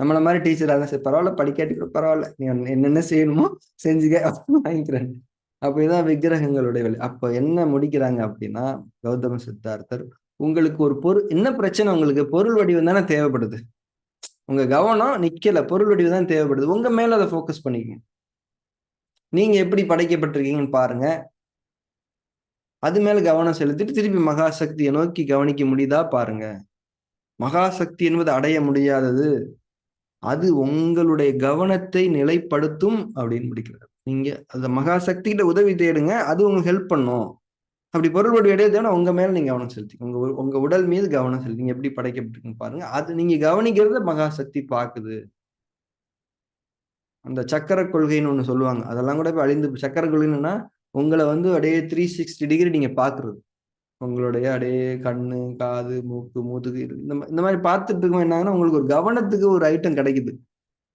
நம்மள மாரி டீச்சர் அதான் சரி பரவால்ல படிக்காட்டி கூட பரவால்ல. நீ என்னென்ன செய்யணுமோ செஞ்சுக்க வாங்கிக்கிறேன். அப்ப இதான் விக்கிரகங்களுடைய வேலை. அப்ப என்ன முடிக்கிறாங்க அப்படின்னா, கௌதம சித்தார்த்தர், உங்களுக்கு ஒரு என்ன பிரச்சனை உங்களுக்கு? பொருள் வடிவம் தானே தேவைப்படுது. உங்க கவனம் நிக்கல. பொருள் வடிவம் தான் தேவைப்படுது. உங்க மேல அத ஃபோக்கஸ் பண்ணிக்கங்க. நீங்க எப்படி படைக்கப்பட்டிருக்கீங்கன்னு பாருங்க. அது மேல கவனம் செலுத்திட்டு திருப்பி மகாசக்திய நோக்கி கவனிக்க முடியுதா பாருங்க. மகாசக்தி என்பது அடைய முடியாதது. அது உங்களுடைய கவனத்தை நிலைப்படுத்தும் அப்படின்னு முடிக்கிறார். நீங்க அந்த மகாசக்திகிட்ட உதவி தேடுங்க. அது உங்களுக்கு ஹெல்ப் பண்ணும். அப்படி பொருள் வடிவம் அடையதுன்னா உங்க மேல நீங்க கவனம் செலுத்திக்கங்க. உங்க உங்க உடல் மீது கவனம் செலுத்தி நீங்க எப்படி படைக்கப்பட்டிருக்குன்னு பாருங்க. அது நீங்க கவனிக்கிறத மகாசக்தி பாக்குது. அந்த சக்கர கொள்கைன்னு ஒண்ணு சொல்லுவாங்க. அதெல்லாம் கூட இப்ப அழிந்து சக்கர கொள்கைன்னா, உங்கள வந்து அப்படியே 360 டிகிரி நீங்க பார்க்குறது. உங்களுடைய அப்படியே கண்ணு, காது, மூக்கு, முதுகு இந்த மாரி பார்த்துட்டு இருக்கும்போது என்ன ஆகும்னா, உங்களுக்கு ஒரு கவனத்துக்கு ஒரு ஐட்டம் கிடைக்குது.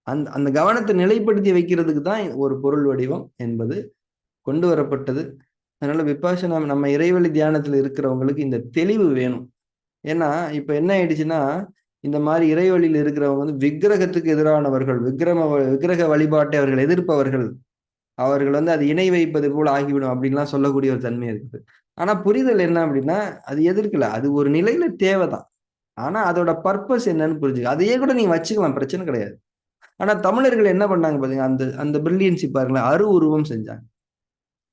அந்த அந்த கவனத்த நிலைப்படுத்தி வைக்கிறதுக்கு தான் ஒரு பொருள் வடிவம் என்பது கொண்டு வரப்பட்டது. அதனால விபாஷனா நம்ம இறைவழி தியானத்துல இருக்கிறவங்களுக்கு இந்த தெளிவு வேணும். ஏன்னா, இப்ப என்ன ஆயிடுச்சுன்னா, இந்த மாரி இறைவழியில இருக்கிறவங்க வந்து விக்கிரகத்துக்கு எதிரானவர்கள். விக்கிரக வழிபாட்டை அவர்கள் எதிர்ப்பவர்கள். அவர்கள் வந்து அது இணை வைப்பது போல ஆகிவிடும் அப்படின்லாம் சொல்லக்கூடிய ஒரு தன்மை இருக்குது. ஆனா புரிதல் என்ன அப்படின்னா, அது எதிர்க்கல. அது ஒரு நிலையில தேவைதான். ஆனா அதோட பர்ப்பஸ் என்னன்னு புரிஞ்சுக்க. அதையே கூட நீங்க வச்சுக்கலாம். பிரச்சனை கிடையாது. ஆனா தமிழர்கள் என்ன பண்ணாங்க பாத்தீங்கன்னா, அந்த அந்த பிரில்லியன்ஸி பாருங்களேன். உருவம் செஞ்சாங்க.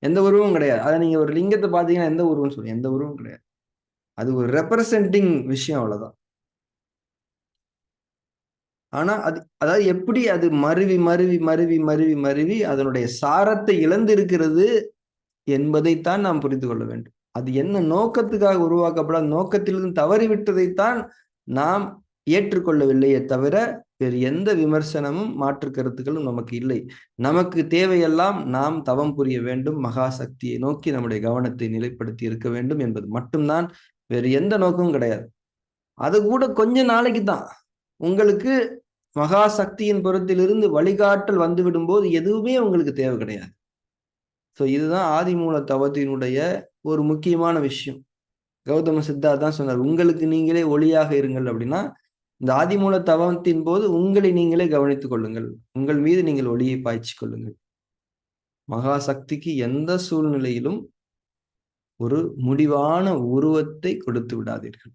எந்த உருவமும் கிடையாது. அத நீங்க ஒரு லிங்கத்த பார்த்தீங்கன்னா, எந்த உருவம்னு சொல்லுங்க. எந்த உருவமும் கிடையாது. அது ஒரு ரெப்ரசன்டிங் விஷயம் அவ்வளவுதான். ஆனா, அதாவது எப்படி அது மருவி அதனுடைய சாரத்தை இழந்திருக்கிறது என்பதைத்தான் நாம் புரிந்து கொள்ள வேண்டும். அது என்ன நோக்கத்துக்காக உருவாக்கப்படாத நோக்கத்திலிருந்து தவறிவிட்டதைத்தான் நாம் ஏற்றுக்கொள்ளவில்லையே தவிர, வேறு எந்த விமர்சனமும், மாற்று கருத்துக்களும் நமக்கு இல்லை. நமக்கு தேவையெல்லாம் நாம் தவம் புரிய வேண்டும். மகாசக்தியை நோக்கி நம்முடைய கவனத்தை நிலைப்படுத்தி இருக்க வேண்டும் என்பது மட்டும் தான். வேறு எந்த நோக்கமும் கிடையாது. அது கூட கொஞ்ச நாளைக்கு தான். உங்களுக்கு மகாசக்தியின் புறத்திலிருந்து வழிகாட்டல் வந்துவிடும்போது, எதுவுமே உங்களுக்கு தேவை கிடையாது. இதுதான் ஆதிமூல தவத்தினுடைய ஒரு முக்கியமான விஷயம். கௌதம சித்தர் தான் சொன்னார். உங்களுக்கு நீங்களே ஒளியாக இருங்கள் அப்படின்னா, இந்த ஆதிமூல தவத்தின் போது உங்களை நீங்களே கவனித்துக் கொள்ளுங்கள். உங்கள் மீது நீங்கள் ஒளியை பாய்ச்சிக் கொள்ளுங்கள். மகாசக்திக்கு எந்த சூழ்நிலையிலும் ஒரு முடிவான உருவத்தை கொடுத்து விடாதீர்கள்.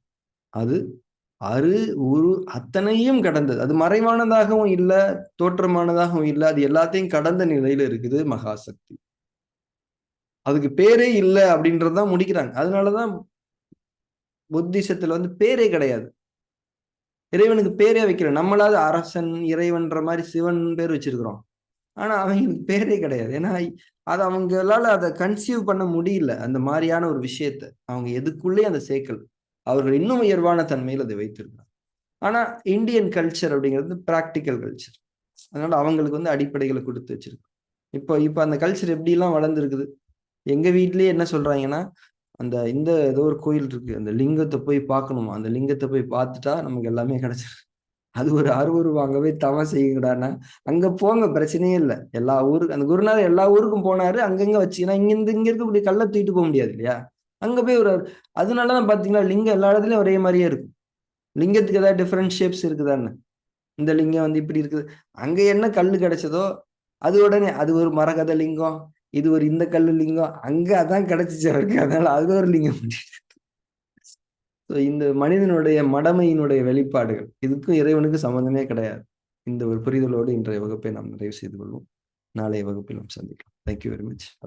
அது அரு, உரு அத்தனையும் கடந்தது. அது மறைவானதாகவும் இல்ல, தோற்றமானதாகவும் இல்ல. அது எல்லாத்தையும் கடந்த நிலையில இருக்குது மகாசக்தி. அதுக்கு பேரே இல்ல அப்படின்றது தான் முடிக்கிறாங்க. அதனாலதான் புத்திசத்துல வந்து பேரே கிடையாது. இறைவனுக்கு பேரே வைக்கல. நம்மளாவது அரசன், இறைவன்ற மாரி சிவன் பேர் வச்சிருக்கிறோம். ஆனா அவங்களுக்கு பேரே கிடையாது. ஏன்னா, அது அவங்களால அத கன்சீவ் பண்ண முடியல. அந்த மாரியான ஒரு விஷயத்த. அவங்க எதுக்குள்ளயும் அத சேர்க்கல. அவர்கள் இன்னும் உயர்வான தன்மையில அதை வைத்திருக்கிறாங்க. ஆனா, இந்தியன் கல்ச்சர் அப்படிங்கிறது பிராக்டிகல் கல்ச்சர். அதனால அவங்களுக்கு வந்து அடிப்படைகள குடுத்து வச்சிருக்கு. இப்ப இப்ப அந்த கல்ச்சர் எப்படிலாம் வளர்ந்திருக்குது. எங்க வீட்லயே என்ன சொல்றாங்கன்னா, இந்த ஏதோ ஒரு கோயில் இருக்கு. அந்த லிங்கத்த போய் பார்க்கணுமா. அந்த லிங்கத்த போய் பார்த்துட்டா நமக்கு எல்லாமே கிடைச்சிரும். அது ஒரு அருவுருவம் அங்க போய் தவம் செய்யுங்கடான்னா, அங்க போங்க பிரச்சனையே இல்ல. எல்லா ஊருக்கு அந்த குருநாதர் எல்லா ஊருக்கும் போனாரு. அங்கங்க வச்சு ஏன்னா இங்க இருக்கக்கூடிய கல்ல தூக்கிட்டு போ முடியாது இல்லையா? அங்க போய் அதனால தான் பார்த்தீங்களா, லிங்கம் எல்லா இடத்துலயும் ஒரே மாரியே இருக்கும். லிங்கத்துக்கு ஏதாவது டிஃபரெண்ட் ஷேப்ஸ் இருக்குதான்னு. இந்த லிங்கம் வந்து இப்படி இருக்குது. அங்க என்ன கல்லு கிடைச்சதோ, அது உடனே அது ஒரு மரகத லிங்கம். இது ஒரு இந்த கல்லு லிங்கம். அங்க அதான் கிடைச்சுச்சு அவருக்கு. அதனால அது ஒரு லிங்கம். இந்த மனிதனுடைய மடமையினுடைய வெளிப்பாடுகள். இதுக்கும் இறைவனுக்கும் சம்மந்தமே கிடையாது. இந்த ஒரு புரிதலோடு இன்றைய வகுப்பை நாம் நிறைவு செய்து கொள்வோம். நாளைய வகுப்பில் நாம் சந்திக்கலாம். Thank you very much.